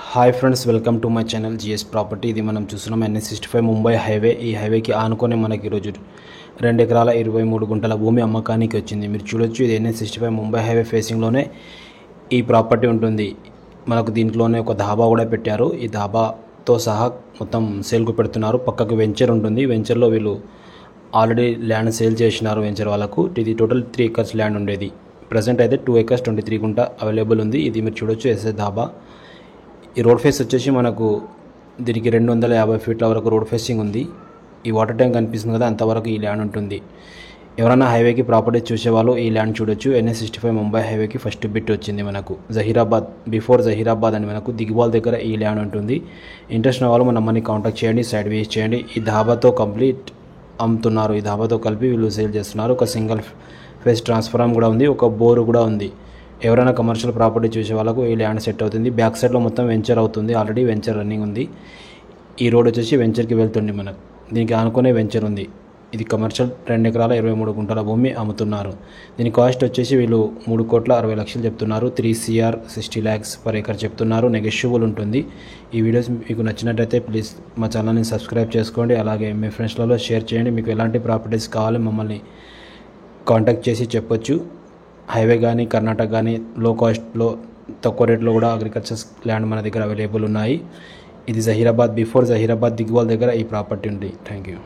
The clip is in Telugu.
Hi friends, welcome to my channel GS property. ఇది మనం చూస్తున్నాం NH65 ముంబై హైవే. ఈ హైవేకి ఆనుకొని మనకి ఈరోజు 2 ఎకరాల 23 గుంటల భూమి అమ్మకానికి వచ్చింది. మీరు చూడొచ్చు, ఇది NH65 ముంబై హైవే ఫేసింగ్లోనే ఈ ప్రాపర్టీ ఉంటుంది. మనకు దీంట్లోనే ఒక ధాబా కూడా పెట్టారు. ఈ ధాబాతో సహా మొత్తం సేల్కు పెడుతున్నారు. పక్కకు వెంచర్ ఉంటుంది. వెంచర్లో వీళ్ళు ఆల్రెడీ ల్యాండ్ సేల్ చేసినారు వెంచర్ వాళ్ళకు. ఇది టోటల్ 3 ఎకర్స్ ల్యాండ్ ఉండేది. ప్రజెంట్ అయితే 2 ఎకర్స్ 23 గుంట అవైలబుల్ ఉంది. ఇది మీరు చూడొచ్చు, ఎస్ఎస్ ధాబా. ఈ రోడ్ ఫేస్ వచ్చేసి మనకు దీనికి 250 ఫీట్ల వరకు రోడ్ ఫేసింగ్ ఉంది. ఈ వాటర్ ట్యాంక్ కనిపిస్తుంది కదా, అంతవరకు ఈ ల్యాండ్ ఉంటుంది. ఎవరైనా హైవేకి ప్రాపర్టీ చూసేవాళ్ళు ఈ ల్యాండ్ చూడొచ్చు. NH65 ముంబై హైవేకి ఫస్ట్ బిట్ వచ్చింది మనకు. జహీరాబాద్, బిఫోర్ జహీరాబాద్ అని మనకు దిగ్బాల్ దగ్గర ఈ ల్యాండ్ ఉంటుంది. ఇంట్రెస్ట్ ఉన్న వాళ్ళు మన మనీ కాంటాక్ట్ చేయండి, సైడ్ విజిట్ చేయండి. ఈ ధాబాతో కంప్లీట్ అమ్ముతున్నారు. ఈ ధాబాతో కలిపి వీళ్ళు సేల్ చేస్తున్నారు. ఒక సింగిల్ ఫేస్ ట్రాన్స్ఫార్మర్ కూడా ఉంది, ఒక బోరు కూడా ఉంది. ఎవరైనా కమర్షియల్ ప్రాపర్టీ చూసే వాళ్ళకు ఈ ల్యాండ్ సెట్ అవుతుంది. బ్యాక్ సైడ్లో మొత్తం వెంచర్ అవుతుంది. ఆల్రెడీ వెంచర్ రన్నింగ్ ఉంది. ఈ రోడ్ వచ్చేసి వెంచర్కి వెళ్తుంది మనకు. దీనికి ఆనుకునే వెంచర్ ఉంది. ఇది కమర్షియల్ 2 ఎకరాల 23 గుంటల భూమి అమ్ముతున్నారు. దీని కాస్ట్ వచ్చేసి వీళ్ళు 3,60,00,000 చెప్తున్నారు. 3 CR 60 lakhs పర్ ఎకర్ చెప్తున్నారు. నెగోషియబుల్ ఉంటుంది. ఈ వీడియోస్ మీకు నచ్చినట్టయితే ప్లీజ్ మా ఛానల్ని సబ్స్క్రైబ్ చేసుకోండి. అలాగే మీ ఫ్రెండ్స్లలో షేర్ చేయండి. మీకు ఎలాంటి ప్రాపర్టీస్ కావాలి మమ్మల్ని కాంటాక్ట్ చేసి చెప్పొచ్చు. హైవే కానీ, కర్ణాటక కానీ, లో కాస్ట్లో తక్కువ రేట్లో కూడా అగ్రికల్చర్ ల్యాండ్ మన దగ్గర అవైలబుల్ ఉన్నాయి. ఇది జహీరాబాద్, బిఫోర్ జహీరాబాద్ దిగ్వాల్ దగ్గర ఈ ప్రాపర్టీ ఉంది. Thank you.